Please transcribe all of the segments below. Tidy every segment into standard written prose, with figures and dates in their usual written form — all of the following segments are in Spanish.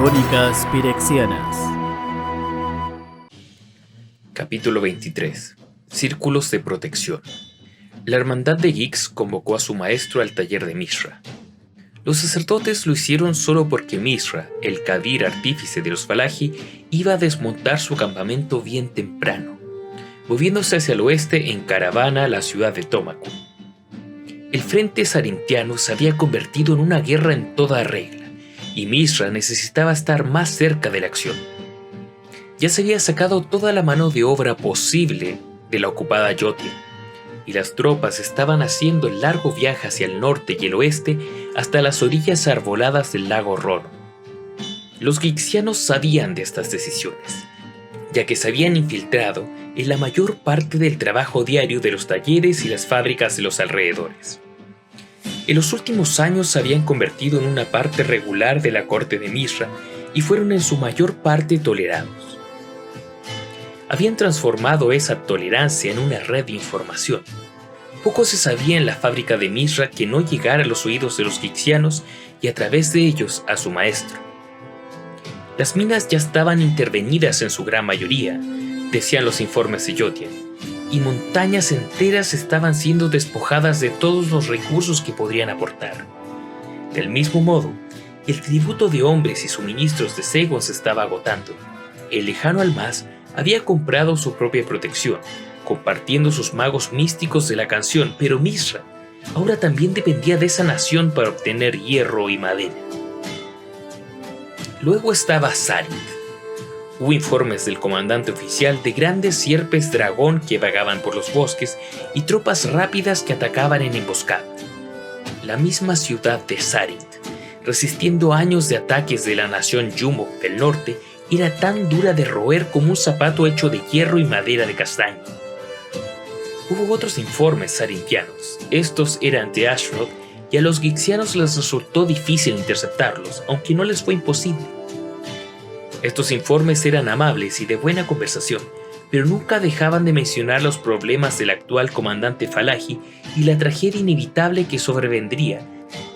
Crónicas Pirexianas. Capítulo 23. Círculos de protección. La hermandad de Gix convocó a su maestro al taller de Mishra. Los sacerdotes lo hicieron solo porque Mishra, el Kadir artífice de los Falaji, iba a desmontar su campamento bien temprano, moviéndose hacia el oeste en caravana a la ciudad de Tomaku. El frente sarintiano se había convertido en una guerra en toda regla, y Mishra necesitaba estar más cerca de la acción. Ya se había sacado toda la mano de obra posible de la ocupada Yotia, y las tropas estaban haciendo el largo viaje hacia el norte y el oeste hasta las orillas arboladas del lago Rono. Los gixianos sabían de estas decisiones, ya que se habían infiltrado en la mayor parte del trabajo diario de los talleres y las fábricas de los alrededores. En los últimos años se habían convertido en una parte regular de la corte de Mishra y fueron en su mayor parte tolerados. Habían transformado esa tolerancia en una red de información. Poco se sabía en la fábrica de Mishra que no llegara a los oídos de los gixianos y a través de ellos a su maestro. Las minas ya estaban intervenidas en su gran mayoría, decían los informes de Yotia, y montañas enteras estaban siendo despojadas de todos los recursos que podrían aportar. Del mismo modo, el tributo de hombres y suministros de Segon se estaba agotando. El lejano Almaz había comprado su propia protección, compartiendo sus magos místicos de la canción, pero Mishra ahora también dependía de esa nación para obtener hierro y madera. Luego estaba Sarith. Hubo informes del comandante oficial de grandes sierpes dragón que vagaban por los bosques y tropas rápidas que atacaban en emboscada. La misma ciudad de Sarith, resistiendo años de ataques de la nación Yumok del norte, era tan dura de roer como un zapato hecho de hierro y madera de castaño. Hubo otros informes sarintianos. Estos eran de Ashrod y a los gixianos les resultó difícil interceptarlos, aunque no les fue imposible. Estos informes eran amables y de buena conversación, pero nunca dejaban de mencionar los problemas del actual comandante Falaji y la tragedia inevitable que sobrevendría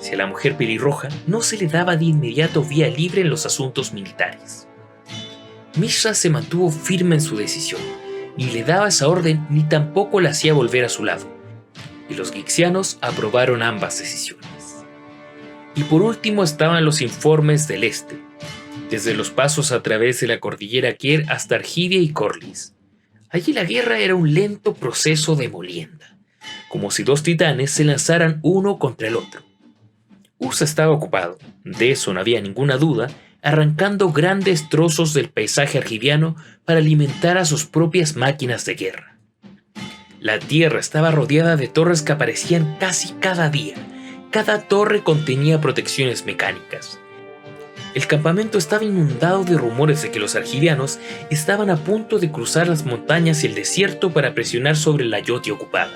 si a la mujer pelirroja no se le daba de inmediato vía libre en los asuntos militares. Mishra se mantuvo firme en su decisión, ni le daba esa orden ni tampoco la hacía volver a su lado, y los gixianos aprobaron ambas decisiones. Y por último estaban los informes del este, desde los pasos a través de la cordillera Kier hasta Argidia y Corlys. Allí la guerra era un lento proceso de molienda, como si dos titanes se lanzaran uno contra el otro. Ursa estaba ocupado, de eso no había ninguna duda, arrancando grandes trozos del paisaje argidiano para alimentar a sus propias máquinas de guerra. La tierra estaba rodeada de torres que aparecían casi cada día. Cada torre contenía protecciones mecánicas. El campamento estaba inundado de rumores de que los argidianos estaban a punto de cruzar las montañas y el desierto para presionar sobre la Yotia ocupada.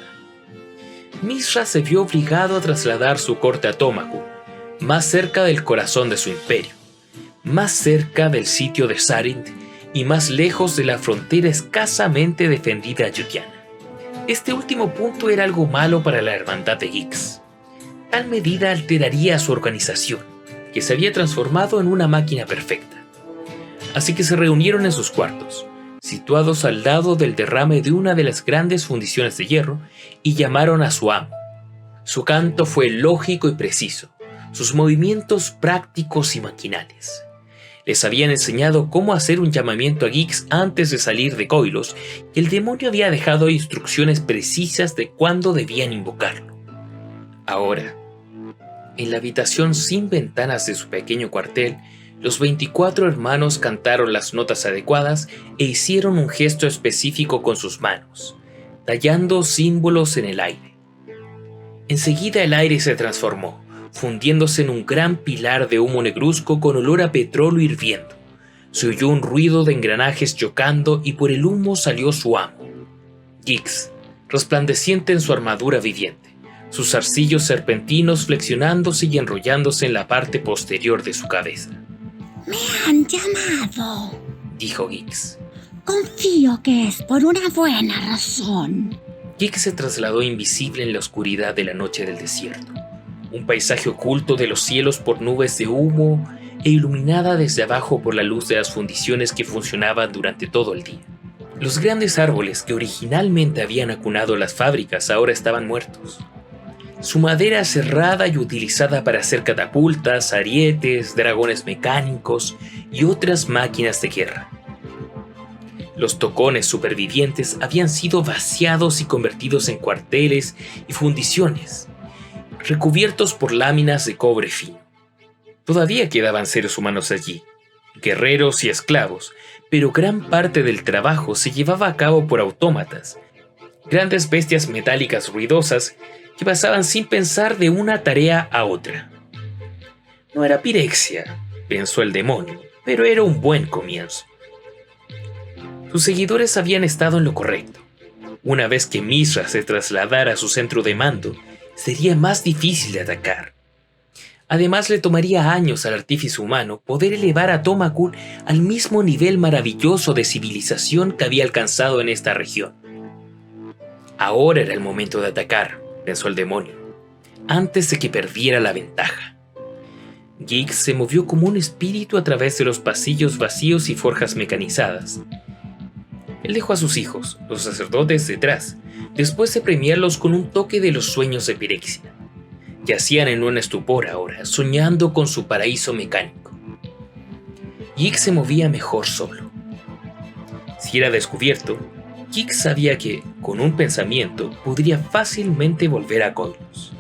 Mishra se vio obligado a trasladar su corte a Tomaku, más cerca del corazón de su imperio, más cerca del sitio de Sarith y más lejos de la frontera escasamente defendida yotiana. Este último punto era algo malo para la hermandad de Gix. Tal medida alteraría su organización, que se había transformado en una máquina perfecta. Así que se reunieron en sus cuartos, situados al lado del derrame de una de las grandes fundiciones de hierro, y llamaron a su amo. Su canto fue lógico y preciso, sus movimientos prácticos y maquinales. Les habían enseñado cómo hacer un llamamiento a Gix antes de salir de Koilos, y el demonio había dejado instrucciones precisas de cuándo debían invocarlo. Ahora, en la habitación sin ventanas de su pequeño cuartel, los 24 hermanos cantaron las notas adecuadas e hicieron un gesto específico con sus manos, tallando símbolos en el aire. Enseguida el aire se transformó, fundiéndose en un gran pilar de humo negruzco con olor a petróleo hirviendo. Se oyó un ruido de engranajes chocando y por el humo salió su amo, Gix, resplandeciente en su armadura viviente, sus zarcillos serpentinos flexionándose y enrollándose en la parte posterior de su cabeza. «Me han llamado», dijo Gix. «Confío que es por una buena razón». Gix se trasladó invisible en la oscuridad de la noche del desierto. Un paisaje oculto de los cielos por nubes de humo e iluminada desde abajo por la luz de las fundiciones que funcionaban durante todo el día. Los grandes árboles que originalmente habían acunado las fábricas ahora estaban muertos. Su madera cerrada y utilizada para hacer catapultas, arietes, dragones mecánicos y otras máquinas de guerra. Los tocones supervivientes habían sido vaciados y convertidos en cuarteles y fundiciones, recubiertos por láminas de cobre fino. Todavía quedaban seres humanos allí, guerreros y esclavos, pero gran parte del trabajo se llevaba a cabo por autómatas, grandes bestias metálicas ruidosas que pasaban sin pensar de una tarea a otra. No era pirexia, pensó el demonio, pero era un buen comienzo. Sus seguidores habían estado en lo correcto. Una vez que Mishra se trasladara a su centro de mando, sería más difícil de atacar. Además, le tomaría años al artífice humano poder elevar a Tomakul al mismo nivel maravilloso de civilización que había alcanzado en esta región. Ahora era el momento de atacar, pensó el demonio, antes de que perdiera la ventaja. Gix se movió como un espíritu a través de los pasillos vacíos y forjas mecanizadas. Él dejó a sus hijos, los sacerdotes, detrás, después de premiarlos con un toque de los sueños de Pirexia. Yacían en un estupor ahora, soñando con su paraíso mecánico. Gix se movía mejor solo. Si era descubierto, Gix sabía que, con un pensamiento, podría fácilmente volver a Koilos.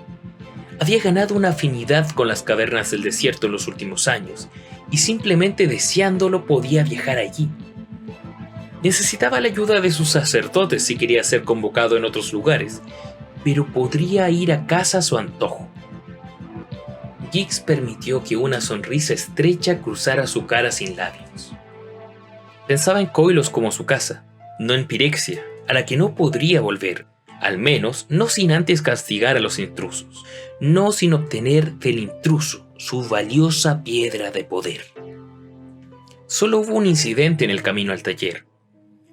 Había ganado una afinidad con las cavernas del desierto en los últimos años, y simplemente deseándolo podía viajar allí. Necesitaba la ayuda de sus sacerdotes si quería ser convocado en otros lugares, pero podría ir a casa a su antojo. Gix permitió que una sonrisa estrecha cruzara su cara sin labios. Pensaba en Koilos como su casa, no en Pirexia, a la que no podría volver, al menos no sin antes castigar a los intrusos, no sin obtener del intruso su valiosa piedra de poder. Solo hubo un incidente en el camino al taller.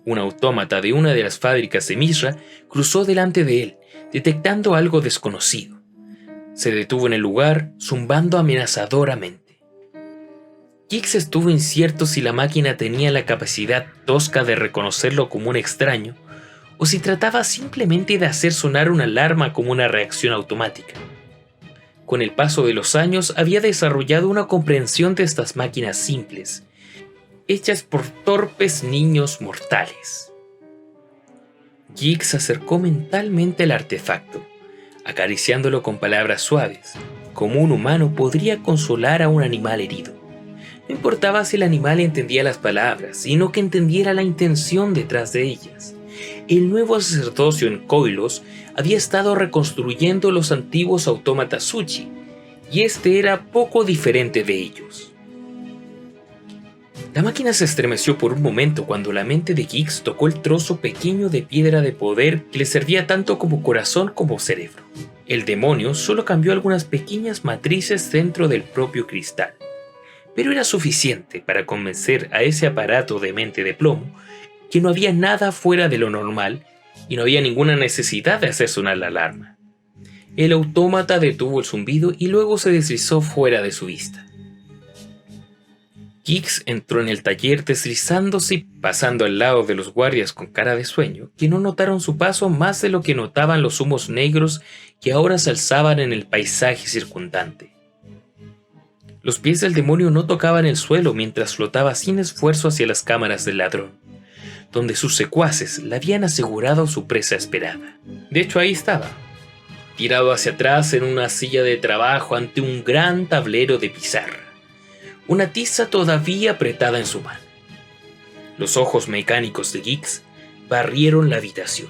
Un autómata de una de las fábricas de Mishra cruzó delante de él, detectando algo desconocido. Se detuvo en el lugar, zumbando amenazadoramente. Gix estuvo incierto si la máquina tenía la capacidad tosca de reconocerlo como un extraño, o si trataba simplemente de hacer sonar una alarma como una reacción automática. Con el paso de los años había desarrollado una comprensión de estas máquinas simples, hechas por torpes niños mortales. Gix se acercó mentalmente al artefacto, acariciándolo con palabras suaves, como un humano podría consolar a un animal herido. No importaba si el animal entendía las palabras, sino que entendiera la intención detrás de ellas. El nuevo sacerdocio en Koilos había estado reconstruyendo los antiguos autómatas Suchi, y este era poco diferente de ellos. La máquina se estremeció por un momento cuando la mente de Gix tocó el trozo pequeño de piedra de poder que le servía tanto como corazón como cerebro. El demonio solo cambió algunas pequeñas matrices dentro del propio cristal, pero era suficiente para convencer a ese aparato de mente de plomo que no había nada fuera de lo normal y no había ninguna necesidad de hacer sonar la alarma. El autómata detuvo el zumbido y luego se deslizó fuera de su vista. Gix entró en el taller deslizándose y pasando al lado de los guardias con cara de sueño, que no notaron su paso más de lo que notaban los humos negros que ahora se alzaban en el paisaje circundante. Los pies del demonio no tocaban el suelo mientras flotaba sin esfuerzo hacia las cámaras del ladrón, donde sus secuaces le habían asegurado su presa esperada. De hecho, ahí estaba, tirado hacia atrás en una silla de trabajo ante un gran tablero de pizarra, una tiza todavía apretada en su mano. Los ojos mecánicos de Gix barrieron la habitación.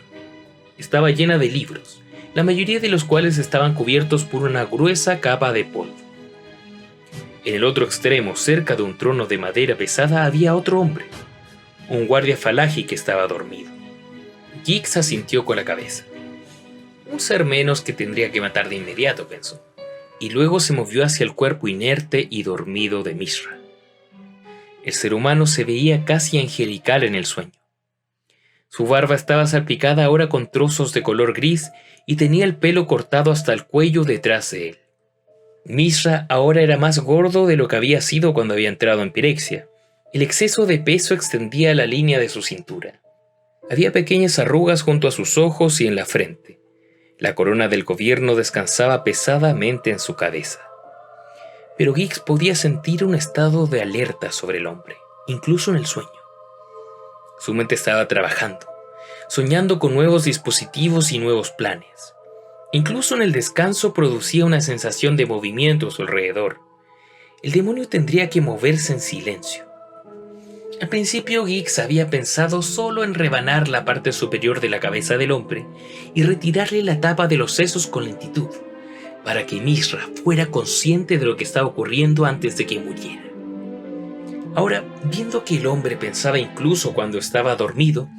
Estaba llena de libros, la mayoría de los cuales estaban cubiertos por una gruesa capa de polvo. En el otro extremo, cerca de un trono de madera pesada, había otro hombre, un guardia Falaji que estaba dormido. Gix asintió con la cabeza. Un ser menos que tendría que matar de inmediato, pensó, y luego se movió hacia el cuerpo inerte y dormido de Mishra. El ser humano se veía casi angelical en el sueño. Su barba estaba salpicada ahora con trozos de color gris y tenía el pelo cortado hasta el cuello detrás de él. Mishra ahora era más gordo de lo que había sido cuando había entrado en Pirexia. El exceso de peso extendía la línea de su cintura. Había pequeñas arrugas junto a sus ojos y en la frente. La corona del gobierno descansaba pesadamente en su cabeza. Pero Gix podía sentir un estado de alerta sobre el hombre, incluso en el sueño. Su mente estaba trabajando, soñando con nuevos dispositivos y nuevos planes. Incluso en el descanso producía una sensación de movimiento a su alrededor. El demonio tendría que moverse en silencio. Al principio Gix había pensado solo en rebanar la parte superior de la cabeza del hombre y retirarle la tapa de los sesos con lentitud, para que Mishra fuera consciente de lo que estaba ocurriendo antes de que muriera. Ahora, viendo que el hombre pensaba incluso cuando estaba dormido,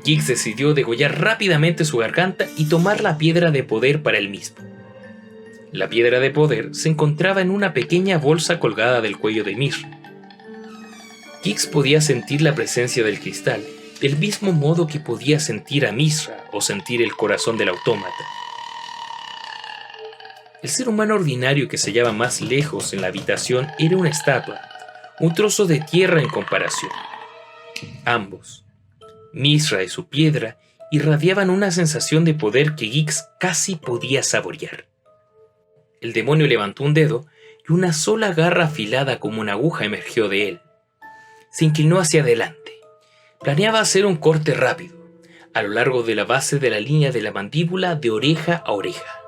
Gix decidió degollar rápidamente su garganta y tomar la piedra de poder para él mismo. La piedra de poder se encontraba en una pequeña bolsa colgada del cuello de Mishra. Gix podía sentir la presencia del cristal, del mismo modo que podía sentir a Mishra o sentir el corazón del autómata. El ser humano ordinario que se hallaba más lejos en la habitación era una estatua, un trozo de tierra en comparación. Ambos, Mishra y su piedra, irradiaban una sensación de poder que Gix casi podía saborear. El demonio levantó un dedo y una sola garra afilada como una aguja emergió de él. Se inclinó hacia adelante. Planeaba hacer un corte rápido, a lo largo de la base de la línea de la mandíbula de oreja a oreja.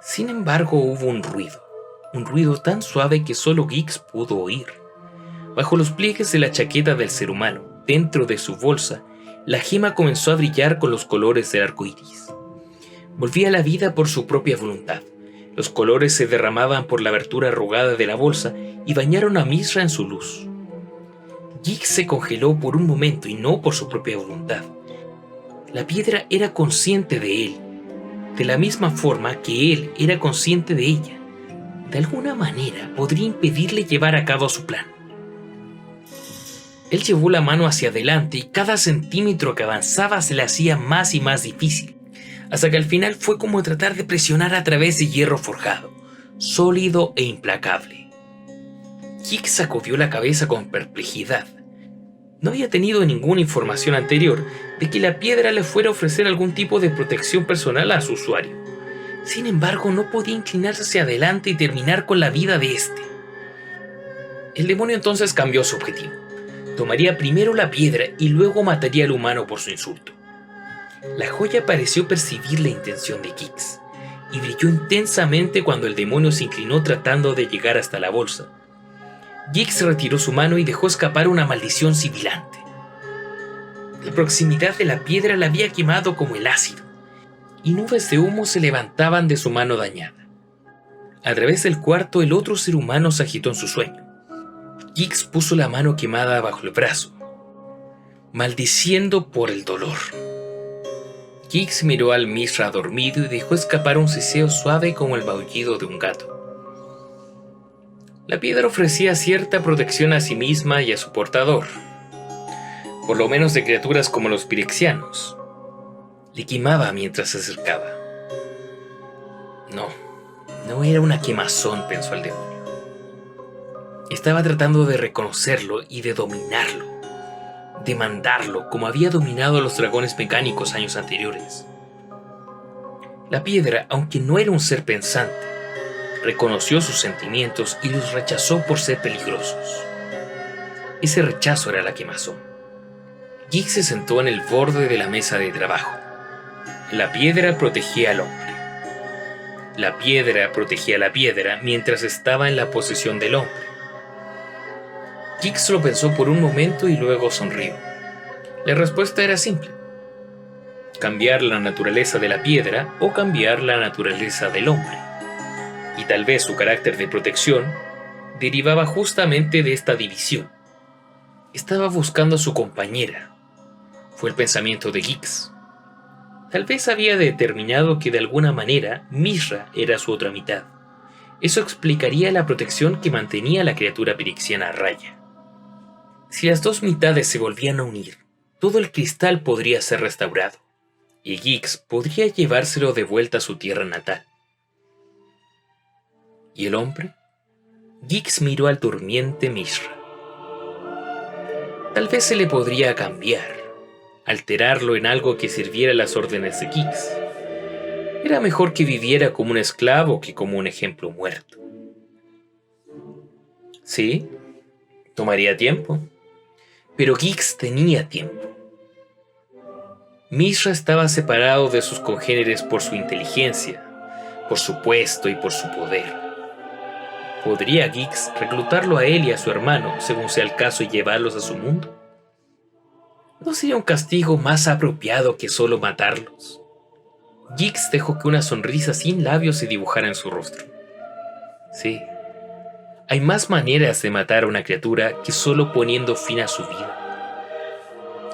Sin embargo, hubo un ruido tan suave que solo Gix pudo oír. Bajo los pliegues de la chaqueta del ser humano, dentro de su bolsa, la gema comenzó a brillar con los colores del arco iris. Volvía a la vida por su propia voluntad. Los colores se derramaban por la abertura arrugada de la bolsa y bañaron a Mishra en su luz. Gix se congeló por un momento y no por su propia voluntad. La piedra era consciente de él, de la misma forma que él era consciente de ella. De alguna manera podría impedirle llevar a cabo su plan. Él llevó la mano hacia adelante y cada centímetro que avanzaba se le hacía más y más difícil, hasta que al final fue como tratar de presionar a través de hierro forjado, sólido e implacable. Gix sacudió la cabeza con perplejidad. No había tenido ninguna información anterior de que la piedra le fuera a ofrecer algún tipo de protección personal a su usuario. Sin embargo, no podía inclinarse hacia adelante y terminar con la vida de este. El demonio entonces cambió su objetivo. Tomaría primero la piedra y luego mataría al humano por su insulto. La joya pareció percibir la intención de Gix y brilló intensamente cuando el demonio se inclinó tratando de llegar hasta la bolsa. Gix retiró su mano y dejó escapar una maldición sibilante. La proximidad de la piedra la había quemado como el ácido, y nubes de humo se levantaban de su mano dañada. A través del cuarto, el otro ser humano se agitó en su sueño. Gix puso la mano quemada bajo el brazo, maldiciendo por el dolor. Gix miró al Mishra dormido y dejó escapar un siseo suave como el maullido de un gato. La piedra ofrecía cierta protección a sí misma y a su portador, por lo menos de criaturas como los pirexianos. Le quemaba mientras se acercaba. No era una quemazón, pensó el demonio. Estaba tratando de reconocerlo y de dominarlo, de mandarlo como había dominado a los dragones mecánicos años anteriores. La piedra, aunque no era un ser pensante, reconoció sus sentimientos y los rechazó por ser peligrosos. Ese rechazo era la quemazón. Gix se sentó en el borde de la mesa de trabajo. La piedra protegía al hombre. La piedra protegía a la piedra mientras estaba en la posesión del hombre. Gix lo pensó por un momento y luego sonrió. La respuesta era simple: cambiar la naturaleza de la piedra o cambiar la naturaleza del hombre. Y tal vez su carácter de protección derivaba justamente de esta división. Estaba buscando a su compañera. Fue el pensamiento de Gix. Tal vez había determinado que de alguna manera Mishra era su otra mitad. Eso explicaría la protección que mantenía a la criatura pirexiana a raya. Si las dos mitades se volvían a unir, todo el cristal podría ser restaurado, y Gix podría llevárselo de vuelta a su tierra natal. ¿Y el hombre? Gix miró al durmiente Mishra. Tal vez se le podría cambiar, alterarlo en algo que sirviera a las órdenes de Gix. Era mejor que viviera como un esclavo que como un ejemplo muerto. Sí, tomaría tiempo, pero Gix tenía tiempo. Mishra estaba separado de sus congéneres por su inteligencia, por su puesto y por su poder. ¿Podría Gix reclutarlo a él y a su hermano, según sea el caso, y llevarlos a su mundo? ¿No sería un castigo más apropiado que solo matarlos? Gix dejó que una sonrisa sin labios se dibujara en su rostro. Sí, hay más maneras de matar a una criatura que solo poniendo fin a su vida.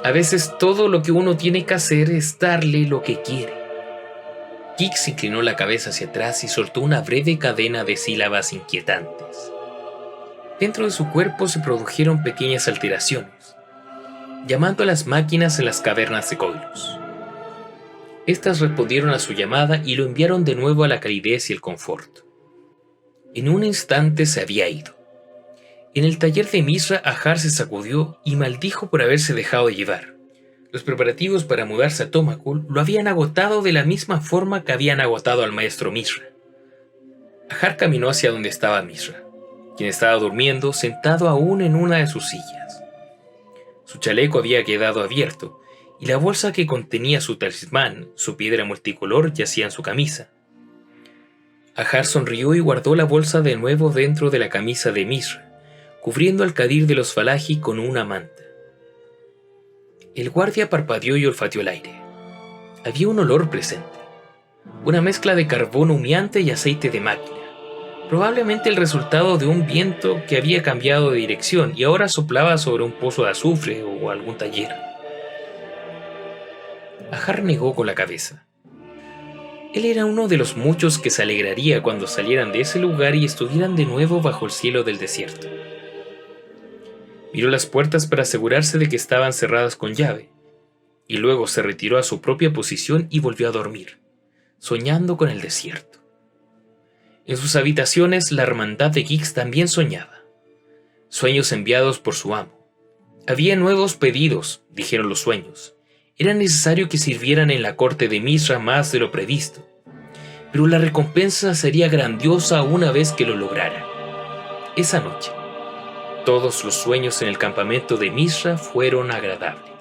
A veces todo lo que uno tiene que hacer es darle lo que quiere. Gix inclinó la cabeza hacia atrás y soltó una breve cadena de sílabas inquietantes. Dentro de su cuerpo se produjeron pequeñas alteraciones, llamando a las máquinas en las cavernas de Koilos. Estas respondieron a su llamada y lo enviaron de nuevo a la calidez y el confort. En un instante se había ido. En el taller de Mishra, Ahar se sacudió y maldijo por haberse dejado llevar. Los preparativos para mudarse a Tomakul lo habían agotado de la misma forma que habían agotado al maestro Mishra. Ahar caminó hacia donde estaba Mishra, quien estaba durmiendo sentado aún en una de sus sillas. Su chaleco había quedado abierto y la bolsa que contenía su talismán, su piedra multicolor, yacía en su camisa. Ahar sonrió y guardó la bolsa de nuevo dentro de la camisa de Mishra, cubriendo al Qadir de los Falaji con una manta. El guardia parpadeó y olfateó el aire. Había un olor presente, una mezcla de carbón humeante y aceite de máquina, probablemente el resultado de un viento que había cambiado de dirección y ahora soplaba sobre un pozo de azufre o algún taller. Ahar negó con la cabeza. Él era uno de los muchos que se alegraría cuando salieran de ese lugar y estuvieran de nuevo bajo el cielo del desierto. Miró las puertas para asegurarse de que estaban cerradas con llave, y luego se retiró a su propia posición y volvió a dormir, soñando con el desierto. En sus habitaciones la hermandad de Gix también soñaba. Sueños enviados por su amo. Había nuevos pedidos, dijeron los sueños. Era necesario que sirvieran en la corte de Mishra más de lo previsto, pero la recompensa sería grandiosa una vez que lo lograran. Esa noche, todos los sueños en el campamento de Mishra fueron agradables.